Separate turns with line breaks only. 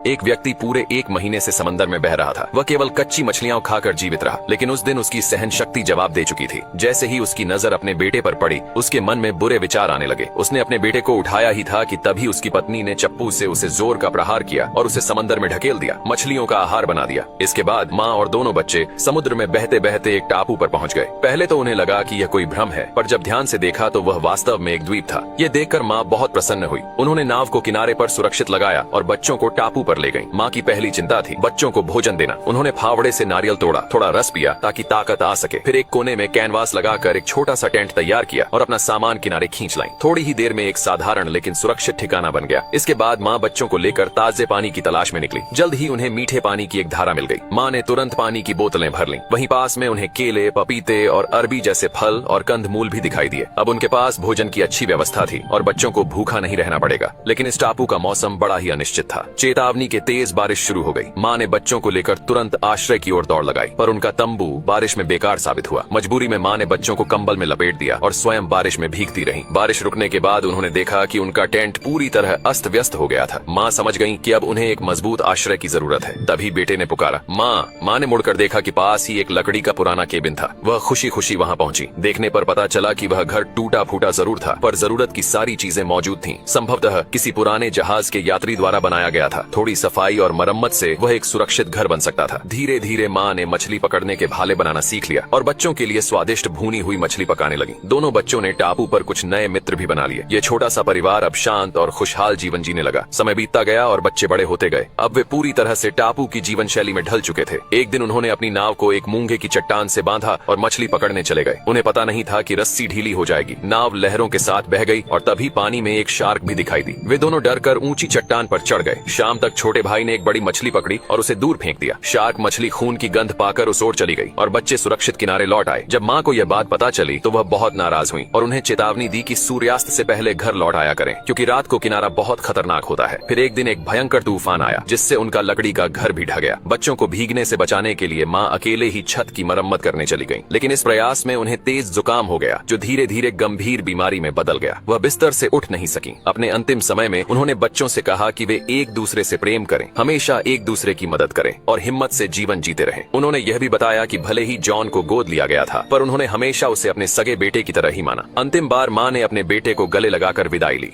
एक व्यक्ति पूरे 1 महीने से समंदर में बह रहा था। वह केवल कच्ची मछलियां खाकर जीवित रहा, लेकिन उस दिन उसकी सहन शक्ति जवाब दे चुकी थी। जैसे ही उसकी नजर अपने बेटे पर पड़ी, उसके मन में बुरे विचार आने लगे। उसने अपने बेटे को उठाया ही था कि तभी उसकी पत्नी ने चप्पू से उसे जोर का प्रहार किया और उसे समंदर में ढकेल दिया, मछलियों का आहार बना दिया। इसके बाद माँ और दोनों बच्चे समुद्र में बहते बहते एक टापू पर पहुंच गए। पहले तो उन्हें लगा कि यह कोई भ्रम है, पर जब ध्यान से देखा तो वह वास्तव में एक द्वीप था। ये देखकर माँ बहुत प्रसन्न हुई। उन्होंने नाव को किनारे पर सुरक्षित लगाया और बच्चों को टापू पर ले गई। माँ की पहली चिंता थी बच्चों को भोजन देना। उन्होंने फावड़े से नारियल तोड़ा, थोड़ा रस पिया ताकि ताकत आ सके। फिर एक कोने में कैनवास लगाकर एक छोटा सा टेंट तैयार किया और अपना सामान किनारे खींच लाई। थोड़ी ही देर में एक साधारण लेकिन सुरक्षित ठिकाना बन गया। इसके बाद माँ बच्चों को लेकर ताजे पानी की तलाश में निकली। जल्द ही उन्हें मीठे पानी की एक धारा मिल गई। माँ ने तुरंत पानी की बोतलें भर लीं। वहीं पास में उन्हें केले, पपीते और अरबी जैसे फल और कंदमूल भी दिखाई दिए। अब उनके पास भोजन की अच्छी व्यवस्था थी और बच्चों को भूखा नहीं रहना पड़ेगा। लेकिन इस टापू का मौसम बड़ा ही अनिश्चित था। चेतावनी के तेज बारिश शुरू हो गई। माँ ने बच्चों को लेकर तुरंत आश्रय की ओर दौड़ लगाई, पर उनका तंबू बारिश में बेकार साबित हुआ। मजबूरी में माँ ने बच्चों को कंबल में लपेट दिया और स्वयं बारिश में भीगती रहीं। बारिश रुकने के बाद उन्होंने देखा कि उनका टेंट पूरी तरह अस्त व्यस्त हो गया था। माँ समझ गईं कि अब उन्हें एक मजबूत आश्रय की जरूरत है। तभी बेटे ने पुकारा, माँ। माँ ने मुड़कर देखा कि पास ही एक लकड़ी का पुराना केबिन था। वह खुशी खुशी वहाँ पहुंची। देखने पर पता चला कि वह घर टूटा फूटा जरूर था, पर जरूरत की सारी चीजें मौजूद थीं। संभवतः किसी पुराने जहाज के यात्री द्वारा बनाया गया था। थोड़ी सफाई और मरम्मत से वह एक सुरक्षित घर बन सकता था। धीरे धीरे माँ ने मछली पकड़ने के भाले बनाना सीख लिया और बच्चों के लिए स्वादिष्ट भुनी हुई मछली पकाने लगी। दोनों बच्चों ने टापू पर कुछ नए मित्र भी बना लिए। ये छोटा सा परिवार अब शांत और खुशहाल जीवन जीने लगा। समय बीतता गया और बच्चे बड़े होते गए। अब वे पूरी तरह से टापू की जीवन शैली में ढल चुके थे। एक दिन उन्होंने अपनी नाव को एक मूंगे की चट्टान से बांधा और मछली पकड़ने चले गए। उन्हें पता नहीं था कि रस्सी ढीली हो जाएगी। नाव लहरों के साथ बह गई और तभी पानी में एक शार्क भी दिखाई दी। वे दोनों डरकर ऊंची चट्टान पर चढ़ गए। शाम तक छोटे भाई ने एक बड़ी मछली पकड़ी और उसे दूर फेंक दिया। शार्क मछली खून की गंध पाकर उस ओर चली गई और बच्चे सुरक्षित किनारे लौट आए। जब माँ को यह बात पता चली तो वह बहुत नाराज हुई और उन्हें चेतावनी दी कि सूर्यास्त से पहले घर लौट आया करें, क्योंकि रात को किनारा बहुत खतरनाक होता है। फिर एक दिन एक भयंकर तूफान आया जिससे उनका लकड़ी का घर भी ढह गया। बच्चों को भीगने से बचाने के लिए माँ अकेले ही छत की मरम्मत करने चली गई। लेकिन इस प्रयास में उन्हें तेज जुकाम हो गया, जो धीरे धीरे गंभीर बीमारी में बदल गया। वह बिस्तर से उठ नहीं सकी। अपने अंतिम समय में उन्होंने बच्चों से कहा कि वे एक दूसरे से प्रेम करें, हमेशा एक दूसरे की मदद करें और हिम्मत से जीवन जीते रहें। उन्होंने यह भी बताया कि भले ही जॉन को गोद लिया गया था, पर उन्होंने हमेशा उसे अपने सगे बेटे की तरह ही माना। अंतिम बार माँ ने अपने बेटे को गले लगाकर विदाई ली।